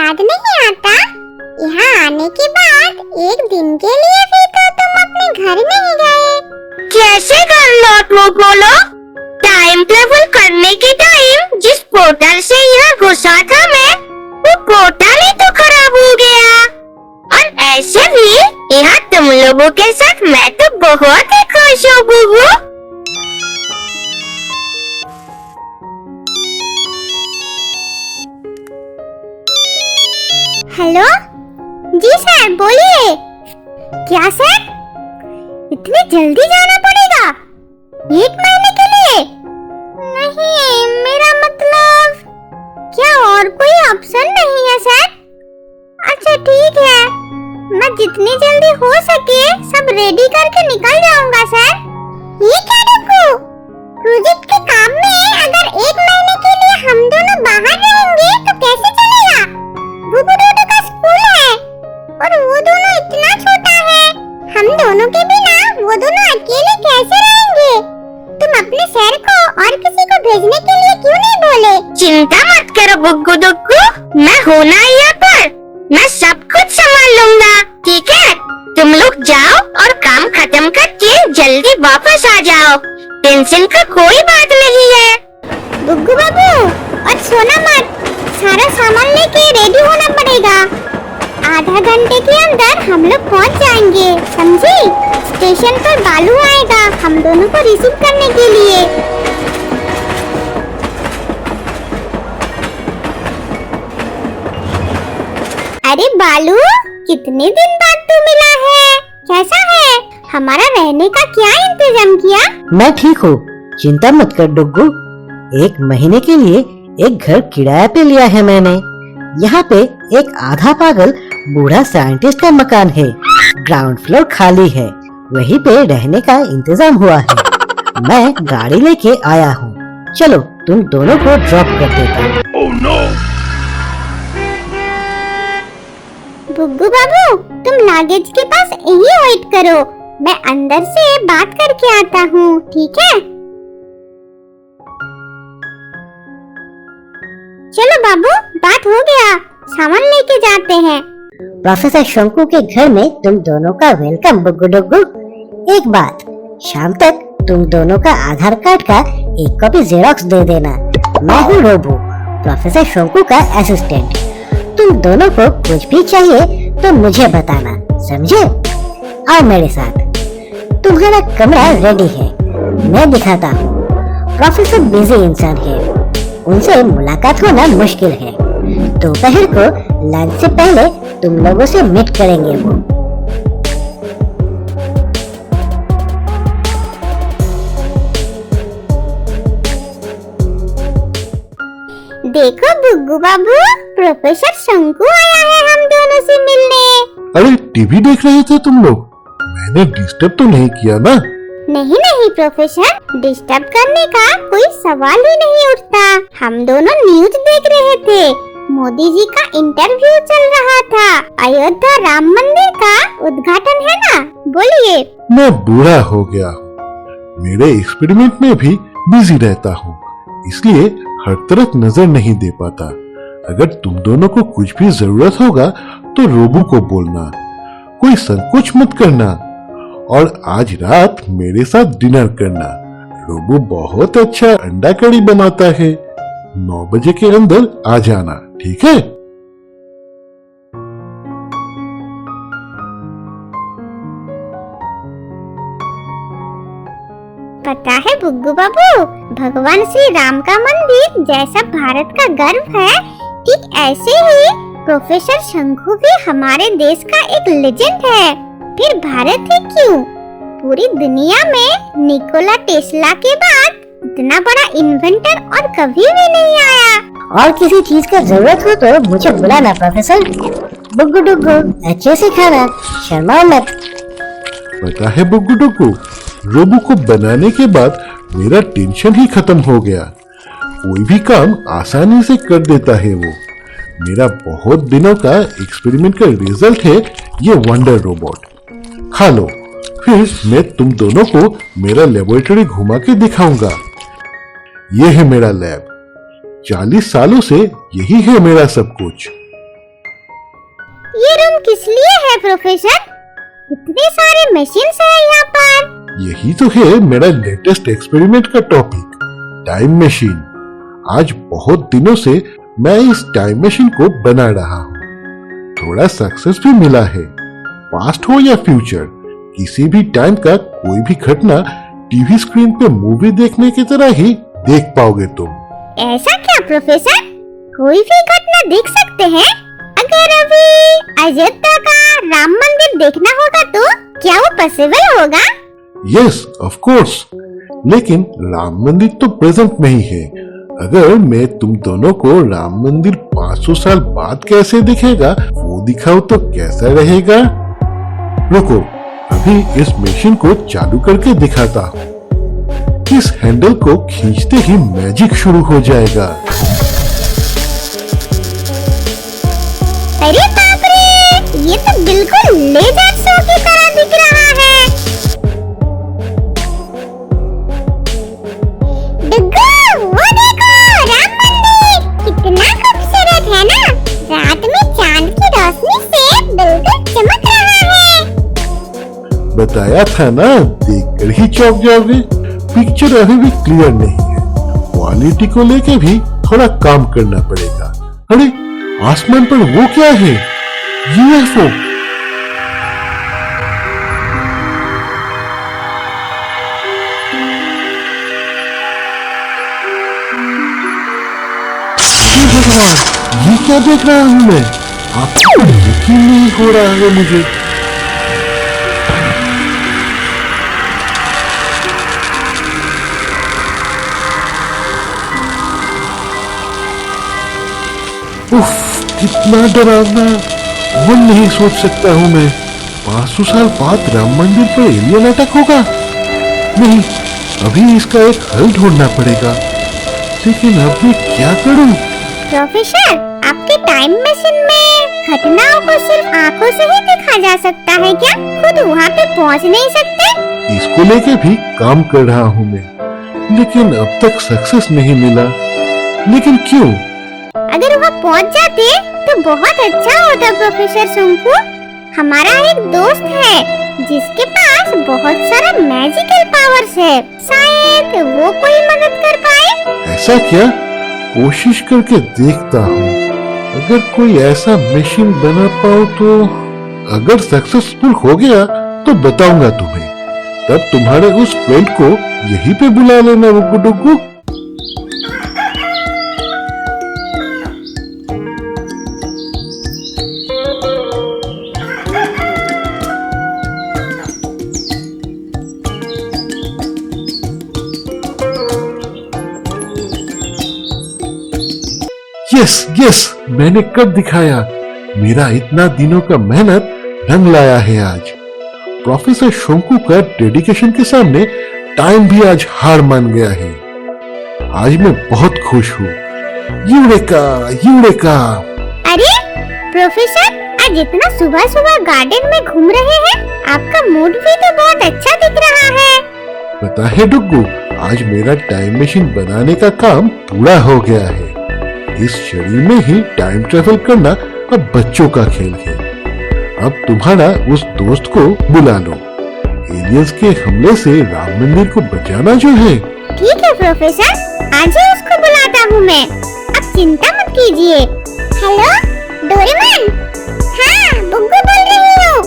याद नहीं आता? यहाँ आने के बाद एक दिन के लिए भी तो तुम अपने घर नहीं गए। कैसे घर लौट वो बोलो? टाइम ट्रेवल करने के टाइम जिस पोर्टल से यहाँ घुसा था मैं, वो पोर्टल ही तो खराब हो गया। और ऐसे भी यहाँ तुम लोगों के साथ मैं तो बहुत ही खुश हूँ बुबू। हेलो जी सर, बोलिए। क्या सर, इतनी जल्दी जाना पड़ेगा? 1 महीने के लिए? नहीं, मेरा मतलब क्या और कोई ऑप्शन नहीं है सर? अच्छा ठीक है, मैं जितनी जल्दी हो सके सब रेडी करके निकल जाऊंगा सर। ये क्या डब्बू, प्रोजेक्ट के काम में अगर 1 महीने के लिए हम दोनों बाहर रहेंगे तो कैसे चलेगा? बुबू डोडो का स्कूल है और वो दोनों इतना छोटा है, हम दोनों के बिना वो दोनों अकेले कैसे रहेंगे? तुम अपने सर को और किसी को भेजने के लिए क्यों नहीं बोले? चिंता मत करो बुग्गू दुग्गू, मैं हूँ ना यहाँ पर, मैं सब कुछ संभाल लूंगा। ठीक है, तुम लोग जाओ और काम खत्म करके जल्दी वापस आ जाओ, टेंशन का कोई बात नहीं है। बुग्गू बाबू, और सोना मत, सारा सामान लेके रेडी होना पड़ेगा। आधा घंटे के अंदर हम लोग पहुंच जाएंगे, समझी? स्टेशन पर बालू आएगा हम दोनों को रिसीव करने के लिए। अरे बालू, कितने दिन बाद तू मिला है, कैसा है? हमारा रहने का क्या इंतजाम किया? मैं ठीक हूँ, चिंता मत कर डुग्गू। 1 महीने के लिए एक घर किराए पे लिया है मैंने। यहाँ पे एक आधा पागल बूढ़ा साइंटिस्ट का मकान है, ग्राउंड फ्लोर खाली है, वहीं पे रहने का इंतजाम हुआ है। मैं गाड़ी लेके आया हूँ, चलो तुम दोनों को ड्रॉप कर देता हूँ। Oh no! बुग्गू बाबू, तुम लागेज के पास यही वेट करो, मैं अंदर से बात करके आता हूँ, ठीक है? चलो बाबू, बात हो गया, सामान लेके जाते हैं। प्रोफेसर शंकु के घर में तुम दोनों का वेलकम बुग्गू डुग्गू। एक बात, शाम तक तुम दोनों का आधार कार्ड का एक कॉपी जेरोक्स दे देना। मैं हूँ रोबू, प्रोफेसर शंकु का असिस्टेंट। तुम दोनों को कुछ भी चाहिए तो मुझे बताना, समझे? आओ मेरे साथ, तुम्हारा कमरा रेडी है, मैं दिखाता हूँ। प्रोफेसर बिजी इंसान है, उनसे मुलाकात होना मुश्किल है। दोपहर को लंच से पहले तुम लोगों से मीट करेंगे वो। देखो बुग्गू बाबू, प्रोफेसर शंकु आया है हम दोनों से मिलने। अरे टीवी देख रहे थे तुम लोग? मैंने डिस्टर्ब तो नहीं किया ना? नहीं प्रोफेसर, डिस्टर्ब करने का कोई सवाल ही नहीं उठता। हम दोनों न्यूज देख रहे थे, मोदी जी का इंटरव्यू चल रहा था। अयोध्या राम मंदिर का उद्घाटन है ना, बोलिए। मैं बूढ़ा हो गया हूँ, मेरे एक्सपेरिमेंट में भी बिजी रहता हूँ, इसलिए हर तरफ नजर नहीं दे पाता। अगर तुम दोनों को कुछ भी जरूरत होगा तो रोबू को बोलना, कोई संकोच मत करना। और आज रात मेरे साथ डिनर करना। रोबू बहुत अच्छा अंडा कड़ी बनाता है। 9 बजे के अंदर आ जाना, ठीक है? पता है बुग्गू बाबू, भगवान श्री राम का मंदिर जैसा भारत का गर्व है, ठीक ऐसे ही प्रोफेसर शंकु भी हमारे देश का एक लेजेंड है। फिर भारत ही क्यों, पूरी दुनिया में निकोला टेस्ला के बाद इतना बड़ा इन्वेंटर और कभी भी नहीं आया। और किसी चीज का जरूरत हो तो मुझे बुलाना प्रोफेसर। बुग्गू डुग्गू, अच्छे से खाना, शर्माओ मत। पता है बुग्गू डुग्गू, रोबू को बनाने के बाद मेरा टेंशन ही खत्म हो गया। कोई भी काम आसानी से कर देता है वो। मेरा बहुत दिनों का एक्सपेरिमेंट का रिजल्ट है ये वंडर रोबोट। खा लो, फिर मैं तुम दोनों को मेरा लेबोरेटरी घुमा के दिखाऊंगा। ये है मेरा लैब, 40 सालों से यही है मेरा सब कुछ। ये रूम किस लिए है प्रोफेसर? इतने सारे मशीन्स हैं यहाँ पर। यही तो है मेरा लेटेस्ट एक्सपेरिमेंट का टॉपिक, टाइम मशीन। आज बहुत दिनों से मैं इस टाइम मशीन को बना रहा हूँ। थोड़ा सक्सेस भी मिला है। पास्ट हो या फ्यूचर, किसी भी टाइम का कोई भी घटना टीवी स्क्रीन पे मूवी देखने की तरह ही देख पाओगे तुम। ऐसा क्या प्रोफेसर? कोई भी घटना देख सकते हैं? अगर अभी अयोध्या का राम मंदिर देखना होगा तो क्या वो पॉसिबल होगा? यस ऑफ कोर्स, लेकिन राम मंदिर तो प्रेजेंट में ही है। अगर मैं तुम दोनों को राम मंदिर 500 साल बाद कैसे दिखेगा वो दिखाऊं तो कैसा रहेगा? रुको, अभी इस मशीन को चालू करके दिखाता हूँ। इस हैंडल को खींचते ही मैजिक शुरू हो जाएगा। अरे बाप रे, ये तो बिल्कुल लेजर शो की तरह दिख रहा है। डुग्गू, वो देखो, राम मंदिर कितना खूबसूरत है ना। रात में चांद की रोशनी से बिल्कुल चमक रहा है। बताया था ना, देखकर ही चौंक जाओगे। पिक्चर अभी भी क्लियर नहीं है, क्वालिटी को लेके भी थोड़ा काम करना पड़ेगा। अरे आसमान पर वो क्या है? यूएफओ। हे भगवान, ये क्या देख रहा हूँ मैं? आपको यकीन नहीं हो रहा है मुझे। उफ, कितना डरावना। और नहीं सोच सकता हूँ मैं। 500 साल बाद राम मंदिर पर एलियन अटैक होगा? नहीं, अभी इसका एक हल ढूंढना पड़ेगा। लेकिन अब मैं क्या करूँ? प्रोफेसर, आपके टाइम मशीन में घटनाओं को सिर्फ आंखों से ही देखा जा सकता है क्या? खुद वहाँ पे पहुँच नहीं सकते? इसको लेके भी काम कर रहा हूँ मैं, लेकिन अब तक सक्सेस नहीं मिला। लेकिन क्यों? अगर वहाँ पहुँच जाते तो बहुत अच्छा होता प्रोफेसर शंकु। हमारा एक दोस्त है जिसके पास बहुत सारा मैजिकल पावर्स है, शायद वो कोई मदद कर पाए। ऐसा क्या? कोशिश करके देखता हूँ। अगर कोई ऐसा मशीन बना पाऊँ तो। अगर सक्सेसफुल हो गया तो बताऊंगा तुम्हें। तब तुम्हारे उस फ्रेंड को यहीं पे बुला लेना वो गुड्डू। यस यस, मैंने कर दिखाया। मेरा इतना दिनों का मेहनत रंग लाया है आज। प्रोफेसर शंकु का डेडिकेशन के सामने टाइम भी आज हार मान गया है। आज मैं बहुत खुश हूँ। Eureka eureka. अरे प्रोफेसर, आज इतना सुबह सुबह गार्डन में घूम रहे हैं, आपका मूड भी तो बहुत अच्छा दिख रहा है। पता है डुग्गू, आज मेरा टाइम मशीन बनाने का काम पूरा हो गया है। इस शरीर में ही टाइम ट्रेवल करना अब बच्चों का खेल है। अब तुम्हारा उस दोस्त को बुला लो। एलियंस के हमले से राम मंदिर को बचाना जो है। ठीक है प्रोफेसर, आज ही उसको बुलाता हूँ मैं। आप चिंता मत कीजिए। Hello Doraemon. हाँ, बुग्गू बोल रही हूँ।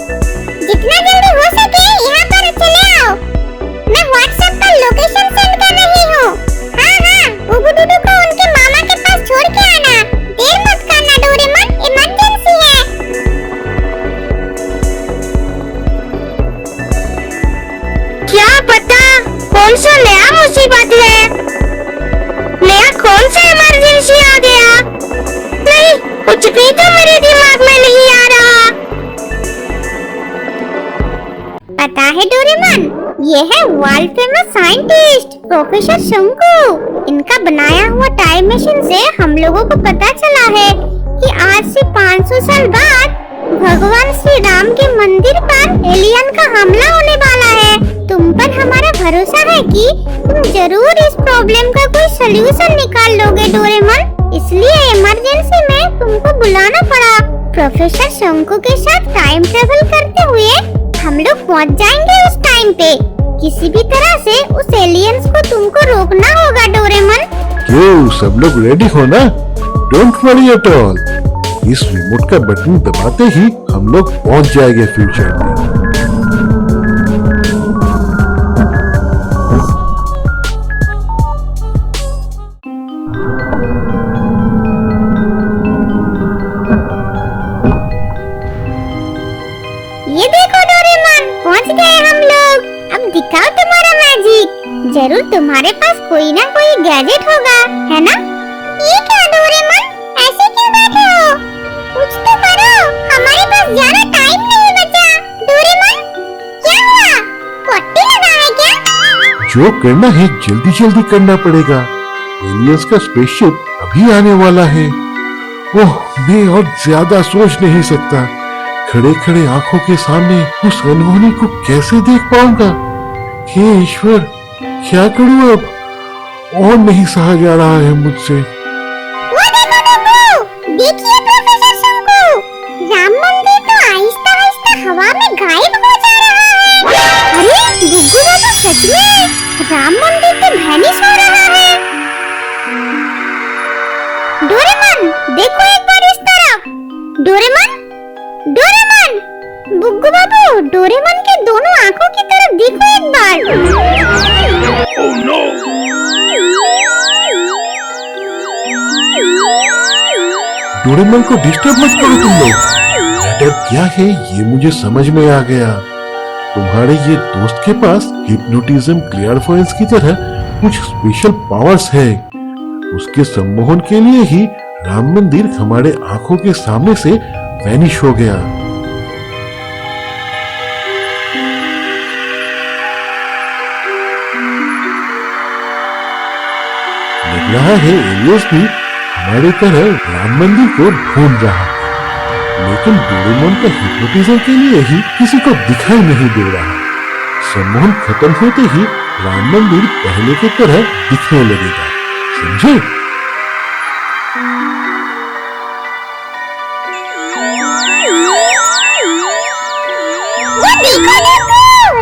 जितना जल्दी हो सके यहाँ पर चले आओ। मैं व्हाट्सएप पर लोकेशन सेंड कर रही हूँ। हाँ, बुग्गू डुडू को उनके मामा के पास छोड़ के आना। देर मत करना डोरेमोन, इमरजेंसी है। क्या पता कौन सा नया मुसीबत है। नया कौन सा इमरजेंसी आ गया? नहीं, कुछ भी तो मेरे दिमाग में नहीं आ रहा। पता है डोरेमोन, ये है वर्ल्ड फेमस साइंटिस्ट प्रोफेसर शंकु। इनका बनाया हुआ टाइम मशीन से हम लोगों को पता चला है कि आज से 500 साल बाद भगवान श्री राम के मंदिर पर एलियन का हमला होने वाला है। तुम पर हमारा भरोसा है कि तुम जरूर इस प्रॉब्लम का कोई सलूशन निकाल लोगे डोरेमोन। इसलिए इमरजेंसी में तुमको बुलाना पड़ा। प्रोफेसर शंकु के साथ टाइम ट्रेवल करते हुए हम लोग पहुंच जाएंगे उस टाइम पे। किसी भी तरह से उस एलियंस को तुमको रोकना होगा डोरेमन। क्यों, सब लोग रेडी हो ना? Don't worry at all. इस रिमोट का बटन दबाते ही हम लोग पहुंच जाएंगे फ्यूचर में। ये देखो डोरेमन, पहुंच गए हम लोग। अब दिखाओ तुम्हारा मैजिक। जरूर तुम्हारे पास कोई ना कोई गैजेट होगा, है ना? ये क्या डोरेमन, ऐसे क्यों बैठे हो? कुछ तो करो, हमारे पास ज्यादा टाइम नहीं बचा। डोरेमन, क्या हुआ? पट्टी लगा है क्या? जो करना है जल्दी जल्दी करना पड़ेगा। एलियंस का स्पेसशिप अभी आने वाला है। ओह, मैं और ज्यादा सोच नहीं सकता। खड़े खड़े आंखों के सामने उस अनहोनी को कैसे देख पाऊंगा? हे ईश्वर, क्या करूं अब? और नहीं सहा जा रहा है मुझसे। वो देखो, देखिए प्रोफेसर शंकु, राम मंदिर तो आहिस्ता आहिस्ता हवा में गायब हो जा रहा है। अरे गुग्गू बाबू, सच में राम मंदिर तो वैनिश हो रहा है। डोरेमन, देखो एक बार इस तरफ। डोरेमन, डोरेमन, गुग्गू बाबू, डोरेमन के दोनों आंखों की तरफ देखो एक बार। डोरेमन को डिस्टर्ब मत करो तुम लोग। मैटर क्या है ये मुझे समझ में आ गया। तुम्हारे ये दोस्त के पास हिप्नोटिज्म क्लियरवॉयंस की तरह कुछ स्पेशल पावर्स है। उसके सम्मोहन के लिए ही राम मंदिर हमारे आंखों के सामने से वैनिश हो गया। लग रहा है एलियंस भी हमारे तरह राम मंदिर को ढूंढ रहा है, लेकिन डोरेमोन का हिप्नोटिज्म के लिए ही किसी को दिखाई नहीं दे रहा। सम्मोहन खत्म होते ही राम मंदिर पहले की तरह दिखने लगेगा, समझे?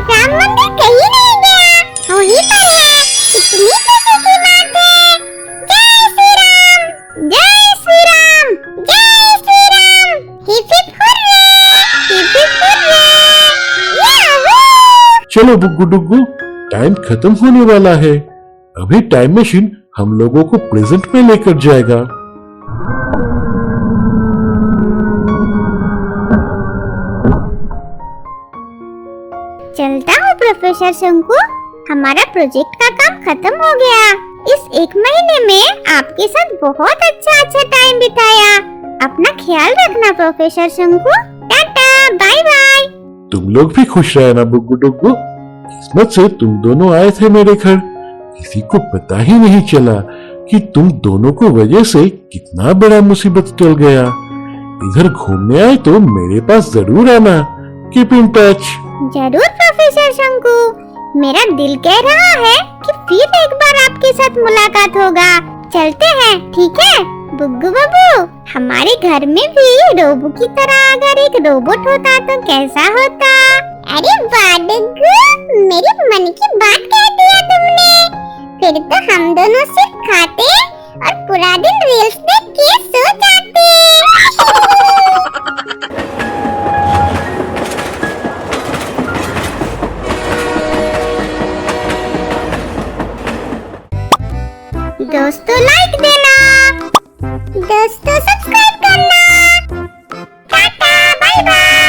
राम मंदिर कहीं नहीं गया, वहीं पर है। इतनी खुशी की बात है। जय श्री राम, जय श्री राम, जय Shri Ram. Hip hip hurray, hip hip hurray, Yahoo. चलो बुग्गू डुग्गू, टाइम खत्म होने वाला है। अभी टाइम मशीन हम लोगों को प्रेजेंट में लेकर जाएगा। चलता हूँ प्रोफेसर शंकु, हमारा प्रोजेक्ट का काम खत्म हो गया। इस एक महीने में आपके साथ बहुत अच्छा टाइम बिताया। अपना ख्याल रखना professor Shonku. Tata, bye bye. तुम लोग भी खुश रहना बुग्गू डुग्गू। किस्मत से तुम दोनों आए थे मेरे घर। किसी को पता ही नहीं चला कि तुम दोनों को वजह से कितना बड़ा मुसीबत टल गया। इधर घूमने आए तो मेरे पास जरूर आना। Keep in touch. जरूर प्रोफेसर शंकु, मेरा दिल कह रहा है कि फिर एक बार आपके साथ मुलाकात होगा। चलते हैं, ठीक है? बुग्गू बाबू, हमारे घर में भी रोबो की तरह अगर एक रोबोट होता तो कैसा होता? अरे वाह डुग्गू, मेरी मन की बात कह दिया तुमने। फिर तो हम दोनों सिर्फ खाते और पूरा दिन रील्स देख के सो जाते। दोस्तों लाइक देना, दोस्तों सब्सक्राइब करना। Tata, bye bye.